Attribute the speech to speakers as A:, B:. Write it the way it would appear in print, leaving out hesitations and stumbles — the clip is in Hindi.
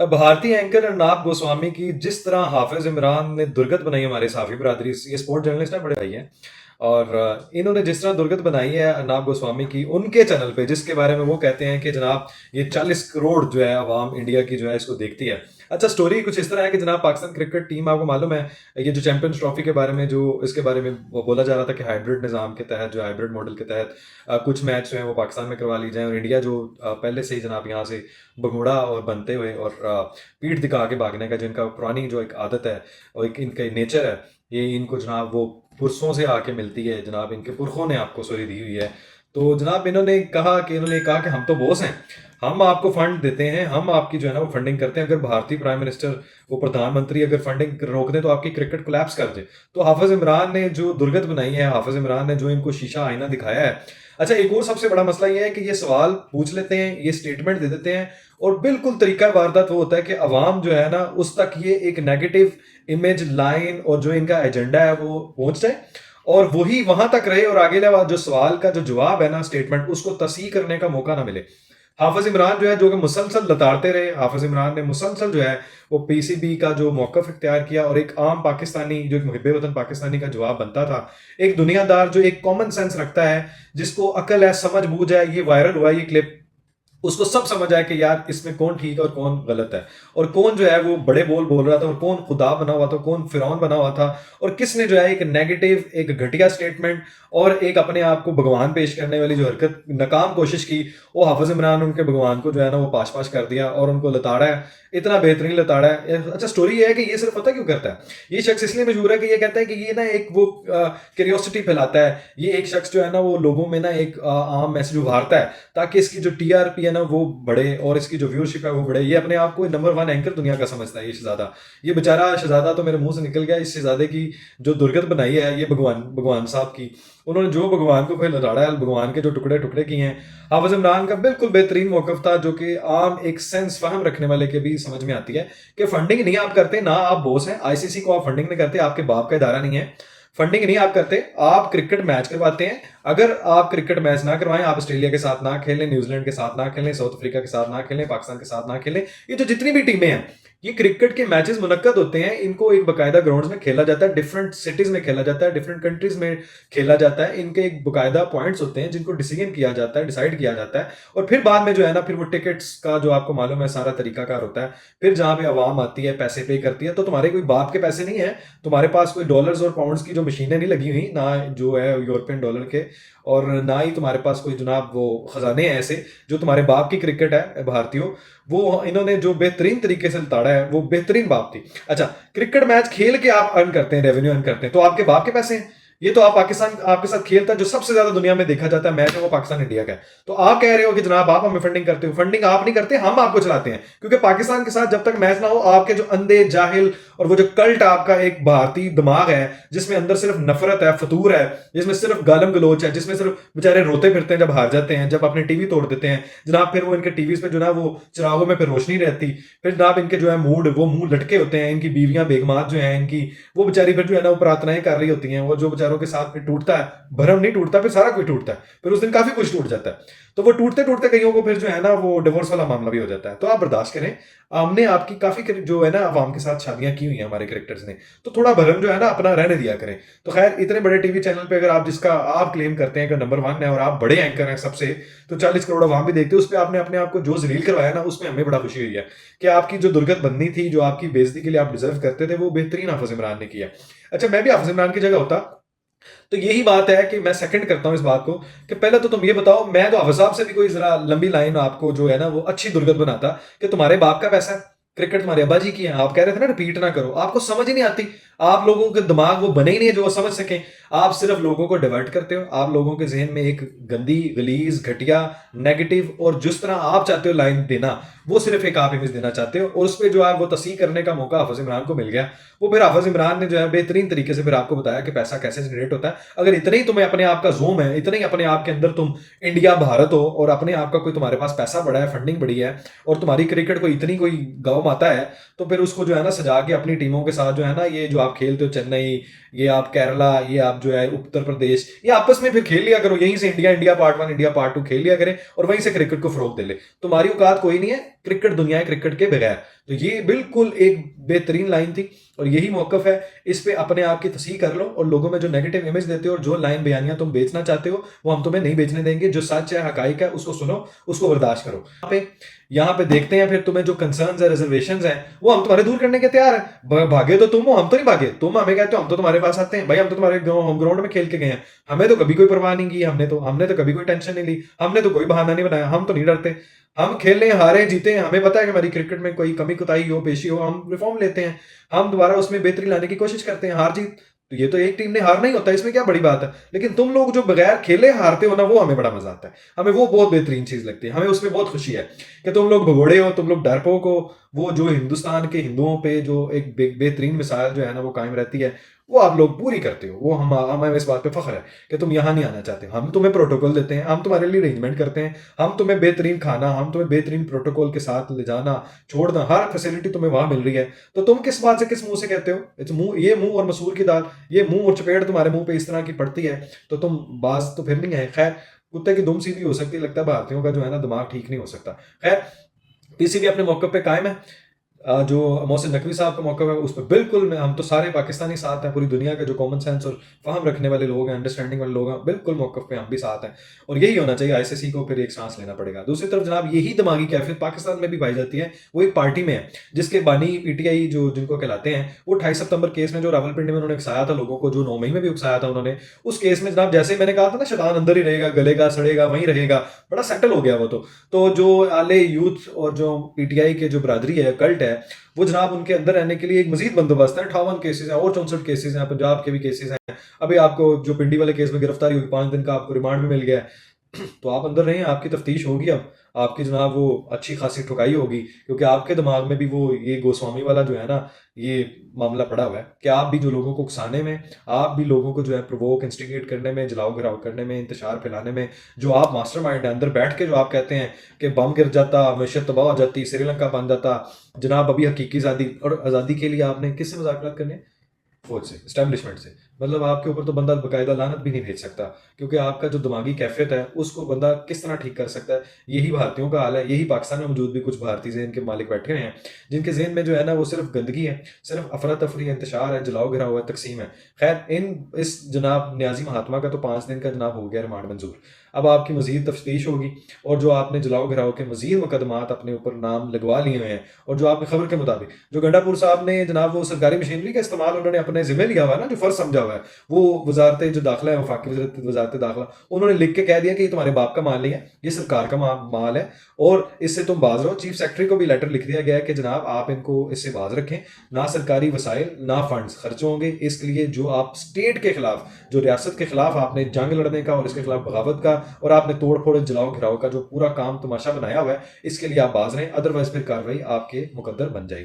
A: भारतीय एंकर अर्नाब गोस्वामी की जिस तरह हाफिज इमरान ने दुर्गत बनाई हमारे साफी बरादरी, ये स्पोर्ट जर्नलिस्ट है, बड़े भाई हैं। और इन्होंने जिस तरह दुर्गत बनाई है अर्नाब गोस्वामी की उनके चैनल पे, जिसके बारे में वो कहते हैं कि जनाब ये 40 करोड़ जो है अवाम इंडिया की जो है इसको देखती है। अच्छा, स्टोरी कुछ इस तरह है कि जनाब पाकिस्तान क्रिकेट टीम, आपको मालूम है ये जो चैंपियंस ट्रॉफी के बारे में, जो इसके बारे में वो बोला जा रहा था कि हाइब्रिड निज़ाम के तहत, जो हाइब्रिड मॉडल के तहत कुछ मैच जो है वो पाकिस्तान में करवा ली जाए, और इंडिया जो पहले से ही जनाब यहाँ से भगोड़ा और बनते हुए और पीठ दिखा के भागने का जो इनका पुरानी जो एक आदत है और एक इनका नेचर है, ये इनको जनाब वो पुरसों से आके मिलती है, जनाब इनके पुरखों ने आपको सॉरी दी हुई है। तो जनाब इन्होंने कहा कि हम तो बॉस हैं, हम आपको फंड देते हैं, हम आपकी जो है ना वो फंडिंग करते हैं। अगर भारतीय प्राइम मिनिस्टर, वो प्रधानमंत्री अगर फंडिंग रोक दें तो आपकी क्रिकेट कोलैप्स कर दे। तो हाफिज इमरान ने जो दुर्गत बनाई है, हाफिज इमरान ने जो इनको शीशा आईना दिखाया है। अच्छा, एक और सबसे बड़ा मसला ये है कि ये सवाल पूछ लेते हैं, ये स्टेटमेंट दे देते हैं, और बिल्कुल तरीका वारदात वो होता है कि अवाम जो है ना उस तक ये एक नेगेटिव इमेज लाइन और जो इनका एजेंडा है वो पहुंच जाए, और वही वहां तक रहे, और आगे वाला जो सवाल का जो जवाब है ना, स्टेटमेंट, उसको तस्हीह करने का मौका ना मिले। हाफिज इमरान जो है, जो कि मुसलसल लताड़ते रहे, हाफिज इमरान ने मुसलसल जो है वो पीसीबी का जो मौकफ इख्तियार किया, और एक आम पाकिस्तानी, जो एक मुहिब्बे वतन पाकिस्तानी का जवाब बनता था, एक दुनियादार जो एक कॉमन सेंस रखता है, जिसको अकल है, समझ बूझ है, ये वायरल हुआ ये क्लिप, उसको सब समझ आया कि यार इसमें कौन ठीक है और कौन गलत है, और कौन जो है वो बड़े बोल बोल रहा था, और कौन खुदा बना हुआ था, कौन फिरौन बना हुआ था, और किसने जो है एक नेगेटिव, एक घटिया स्टेटमेंट और एक अपने आप को भगवान पेश करने वाली जो हरकत, नाकाम कोशिश की, वो हाफिज इमरान उनके भगवान को जो है ना वो पाश पाश कर दिया और उनको लताड़ा है, इतना बेहतरीन लताड़ा है। अच्छा, स्टोरी ये है कि ये सिर्फ पता क्यों करता है, ये शख्स इसलिए मशहूर है कि ये कहता है कि ये ना एक वो क्यूरियोसिटी फैलाता है, ये एक शख्स जो है ना वो लोगों में ना एक आम मैसेज उभारता है, ताकि इसकी जो टीआरपी है ना वो बढ़े और इसकी जो व्यूअरशिप है वो बढ़े। ये अपने आप को नंबर 1 एंकर दुनिया का समझता है ये शहजादा। ये बेचारा शहजादा तो मेरे मुंह से निकल गया, इस शहजादे की जो दुर्गत बनाई है ये भगवान भगवान साहब की, उन्होंने जो भगवान को कोई लताड़ा है, भगवान के जो टुकड़े टुकड़े किए हैं। हाफिज इमरान का बिल्कुल बेहतरीन मौकफ था, जो कि आम एक सेंस फहम रखने वाले के भी समझ में आती है, कि फंडिंग नहीं आप करते, ना आप बॉस हैं, आईसीसी को आप फंडिंग नहीं करते, आपके बाप का इदारा नहीं है, फंडिंग नहीं आप करते, आप क्रिकेट मैच करवाते हैं। अगर आप क्रिकेट मैच ना करवाएं, आप ऑस्ट्रेलिया के साथ ना खेलें, न्यूजीलैंड के साथ ना खेलें, साउथ अफ्रीका के साथ ना खेलें, पाकिस्तान के साथ ना खेलें, ये जो जितनी भी टीमें हैं, ये क्रिकेट के मैचेस मुनक्कद होते हैं, इनको एक बकायदा ग्राउंड्स में खेला जाता है, डिफरेंट सिटीज में खेला जाता है, डिफरेंट कंट्रीज में खेला जाता है, इनके एक बकायदा पॉइंट्स होते हैं जिनको डिसीजन किया जाता है, डिसाइड किया जाता है, और फिर बाद में जो है ना फिर वो टिकट्स का जो आपको मालूम है सारा तरीकाकार होता है। फिर जहां पे आवाम आती है, पैसे पे करती है, तो तुम्हारे कोई बाप के पैसे नहीं है, तुम्हारे पास कोई डॉलर्स और पाउंड्स की जो मशीनें नहीं लगी हुई, ना जो है यूरोपियन डॉलर के, और ना ही तुम्हारे पास कोई जनाब वो खजाने हैं ऐसे, जो तुम्हारे बाप की क्रिकेट है भारतीयों, वो इन्होंने जो बेहतरीन तरीके से लताड़ा है वो बेहतरीन बाप थी। अच्छा, क्रिकेट मैच खेल के आप अर्न करते हैं, रेवेन्यू अर्न करते हैं, तो आपके बाप के पैसे हैं, ये तो आप पाकिस्तान आपके साथ खेलता है, जो सबसे ज्यादा दुनिया में देखा जाता है मैच है वो पाकिस्तान इंडिया का है। तो आप कह रहे हो कि जनाब आप हमें फंडिंग करते हो, फंडिंग आप नहीं करते, हम आपको चलाते हैं, क्योंकि पाकिस्तान के साथ जब तक मैच ना हो, आपके जो अंधे जाहिल और वो जो कल्ट आपका एक भारतीय दिमाग है, जिसमें अंदर सिर्फ नफरत है, फतूर है, जिसमें सिर्फ गालम गलोच है, जिसमें सिर्फ बेचारे रोते फिरते हैं जब हार जाते हैं, जब अपने टीवी तोड़ देते हैं जनाब, फिर वो इनके टीवी पे जो ना वो चिरागों में फिर रोशनी रहती, फिर जनाब इनके जो है मूड वो मुंह लटके होते हैं, इनकी बीवियां बेगमात जो है इनकी, वो बेचारी फिर जो है ना वो प्रार्थनाएं कर रही होती हैं, वो जो बेचारों के साथ फिर टूटता है, भरम नहीं टूटता, फिर सारा कुछ टूटता है, फिर उस दिन काफी कुछ टूट जाता है। तो वो टूटते टूटते कईयों को फिर जो है ना वो डिवोर्स वाला मामला भी हो जाता है। तो आप बर्दाश्त करें, हमने आपकी काफी जो है ना अवाम के साथ शादियां की हुई हैं हमारे क्रिकेटर्स ने, तो थोड़ा भरम जो है ना अपना रहने दिया करें। तो खैर, इतने बड़े टीवी चैनल पे अगर आप, जिसका आप क्लेम करते हैं कि नंबर 1 है और आप बड़े एंकर हैं सबसे, तो 40 करोड़ अवाम भी देखते हैं, उस पर आपने अपने आप को जो जलील करवाया ना, उसमें हमें बड़ा खुशी हुई है कि आपकी जो दुर्गत बननी थी, जो आपकी बेइज्जती के लिए आप डिजर्व करते थे, वो बेहतरीन हाफिज इमरान ने किया। अच्छा, मैं भी हाफिज इमरान की जगह होता तो यही बात है कि मैं सेकंड करता हूं इस बात को, कि पहले तो तुम ये बताओ, मैं तो हाफिज साहब से भी कोई जरा लंबी लाइन आपको जो है ना वो अच्छी दुर्गत बनाता, कि तुम्हारे बाप का पैसा है, क्रिकेट तुम्हारे अब्बा जी की है, आप कह रहे थे ना रिपीट ना करो, आपको समझ ही नहीं आती, आप लोगों के दिमाग वो बने ही नहीं है जो वो समझ सके, आप सिर्फ लोगों को डिवर्ट करते हो, आप लोगों के जहन में एक गंदी गलीज घटिया नेगेटिव, और जिस तरह आप चाहते हो लाइन देना, वो सिर्फ एक आप इमेज देना चाहते हो, और उस पर जो है वो तस्हीह करने का मौका हाफिज इमरान को मिल गया। वो फिर हाफिज इमरान ने जो है बेहतरीन तरीके से फिर आपको बताया कि पैसा कैसे जनरेट होता है। अगर इतने ही तुम्हें अपने आप का जोम है, इतने ही अपने आप के अंदर तुम इंडिया भारत हो, और अपने आप का कोई तुम्हारे पास पैसा बड़ा है, फंडिंग बड़ी है, और तुम्हारी क्रिकेट को इतनी कोई गौ माता है, तो फिर उसको जो है ना सजा के अपनी टीमों के साथ जो है ना, ये जो आप खेलते हो चेन्नई, ये आप केरला, ये आप जो है उत्तर प्रदेश, ये आपस में फिर खेल लिया करो, यहीं से India India part 1 India part 2 खेल लिया करें, और वहीं से क्रिकेट को फरोग दे ले। तुम्हारी औकात कोई नहीं है क्रिकेट दुनिया क्रिकेट के बगैर। तो ये बिल्कुल एक बेहतरीन लाइन थी और यही मौक़िफ़ है। इस पे अपने आप की तस्हीह कर लो और लोगों में जो नेगेटिव इमेज देते हो और जो लाइन बयानियाँ तुम बेचना चाहते हो, वो हम तुम्हें नहीं बेचने देंगे। जो सच है, हक़ाइक़ है, उसको सुनो, उसको बर्दाश्त करो। यहाँ पे देखते हैं फिर तुम्हें जो कंसर्न्स है, रिजर्वेशंस हैं, वो हम तुम्हारे दूर करने के तैयार हैं। भागे तो तुम हो, हम तो नहीं भागे। तुम हमें कहते हो, हम तो तुम्हारे पास आते हैं। भाई हम तो तुम्हारे होम ग्राउंड में खेल के गए हैं। हमें तो कभी कोई परवाह नहीं की, हमने तो कभी कोई टेंशन नहीं ली, हमने तो कोई बहाना नहीं बनाया, हम तो नहीं डरते। हम खेल लें, हारे जीते, हमें पता है कि हमारी क्रिकेट में कोई कमी कुताही हो, पेशी हो, हम रिफॉर्म लेते हैं। हम दोबारा उसमें बेहतरी लाने की कोशिश करते हैं। हार जीत तो ये तो एक टीम ने हारना ही होता है, इसमें क्या बड़ी बात है। लेकिन तुम लोग जो बगैर खेले हारते हो ना, वो हमें बड़ा मजा आता है। हमें वो बहुत बेहतरीन चीज लगती है, हमें उसमें बहुत खुशी है कि तुम लोग भगोड़े हो, तुम लोग डरपोक हो। वो जो हिंदुस्तान के हिंदुओं पे जो एक बेहतरीन मिसाल जो है ना वो कायम रहती है, वो आप लोग पूरी करते हो। वो हमें इस बात पे फख्र है कि तुम यहाँ नहीं आना चाहते। हम तुम्हें प्रोटोकॉल देते हैं, हम तुम्हारे लिए अरेंजमेंट करते हैं, हम तुम्हें बेहतरीन खाना, हम तुम्हें बेहतरीन प्रोटोकॉल के साथ ले जाना छोड़ना, हर फैसिलिटी तुम्हें वहां मिल रही है। तो तुम किस बात से, किस मुंह से कहते हो ये मुंह और मसूर की दाल, ये मुंह और चपेट तुम्हारे मुंह पे इस तरह की पड़ती है तो तुम बाज तो फिर नहीं है। खैर, कुत्ते की दुम सीधी हो सकती है, लगता है भारतीयों का जो है ना दिमाग ठीक नहीं हो सकता। खैर, पीसीबी अपने मौके पे कायम है। जो मोहसिन नकवी साहब का मौका है उस पर बिल्कुल हम तो सारे पाकिस्तानी साथ हैं। पूरी दुनिया के जो कॉमन सेंस और फहम रखने वाले लोग हैं, अंडरस्टैंडिंग वाले लोग हैं, बिल्कुल मौक़िफ़ पे हम भी साथ हैं। और यही होना चाहिए। आईसीसी को फिर एक सांस लेना पड़ेगा। दूसरी तरफ जनाब यही दिमागी कैफियत पाकिस्तान में भी पाई जाती है। वो एक पार्टी में है जिसके बानी पीटीआई जो जिनको कहलाते हैं, वो 28 सितंबर केस में जो रावलपिंडी में उन्होंने उकसाया था लोगों को, जो 9 मई में भी उकसाया था उन्होंने, उस केस में जनाब जैसे मैंने कहा था ना, शैतान अंदर ही रहेगा, गलेगा सड़ेगा वहीं रहेगा, बड़ा सेटल हो गया वो। तो जो आले यूथ और जो पीटीआई के जो बरादरी है, कल्ट है, वो जनाब उनके अंदर रहने के लिए एक मजीद बंदोबस्त है। 58 केसेस हैं और 64 केसेस हैं, पंजाब के भी केसेस हैं। अभी आपको जो पिंडी वाले केस में गिरफ्तारी हुई, 5 दिन का आपको रिमांड भी मिल गया है। तो आप अंदर रहें, आपकी तफ्तीश होगी। अब आपकी जनाब वो अच्छी खासी ठुकाई होगी, क्योंकि आपके दिमाग में भी वो ये गोस्वामी वाला जो है ना ये मामला पड़ा हुआ है कि आप भी जो लोगों को उकसाने में, आप भी लोगों को जो है प्रोवोक इंस्टिगेट करने में, जलाओ गिराव करने में, इंतशार फैलाने में, जो आप मास्टरमाइंड है, अंदर बैठ के जो आप कहते हैं कि बम गिर जाता, मैशत तबाह हो जाती, श्रीलंका बन जाता, जनाब अभी हकीकी आज़ादी और आज़ादी के लिए आपने किससे मुज़ाकरात करने? फौज से, एस्टेब्लिशमेंट से। मतलब आपके ऊपर तो बंदा बाकायदा लानत भी नहीं भेज सकता, क्योंकि आपका जो दिमागी कैफियत है उसको बंदा किस तरह ठीक कर सकता है। यही भारतीयों का हाल है। यही पाकिस्तान में मौजूद भी कुछ भारतीय ज़हन के मालिक बैठे हैं जिनके ज़हन में जो है ना वो सिर्फ गंदगी है, सिर्फ अफरा तफरी है, इंतशार है, जलाओ गिराव है, तकसीम है। खैर, इस जनाब न्याजी महात्मा का तो 5 दिन का जनाब हो गया रिमांड मंजूर। अब आपकी मजीद तफ्तीश होगी और जो आपने जलाओ गिराव के मजीद मुकदमात अपने ऊपर नाम लगवा लिए हुए हैं, और जो आपने खबर के मुताबिक जो गंडापुर साहब ने जनाब वो सरकारी मशीनरी का इस्तेमाल उन्होंने अपने जिम्मे लिया हुआ है ना, जो फर्ज समझा हुआ है, वो वजारत जो दाखिला है, वफाकी वजारत दाखिला, उन्होंने लिख के कह दिया कि ये तुम्हारे बाप का माल नहीं है, ये सरकार का माल है और इससे तुम बाज रहो। चीफ सेक्रेटरी को भी लेटर लिख दिया गया है कि जनाब आप इनको इससे बाज रखें, ना सरकारी वसाइल ना फंड्स खर्च होंगे। इसके लिए जो आप स्टेट के खिलाफ, जो रियासत के खिलाफ आपने जंग लड़ने का और इसके खिलाफ बगावत का और आपने तोड़ फोड़ जलाओ घिराव का जो पूरा काम तमाशा बनाया हुआ है, इसके लिए आप बाज रहें, अदरवाइज फिर कार्रवाई आपके मुकद्दर बन जाएगी।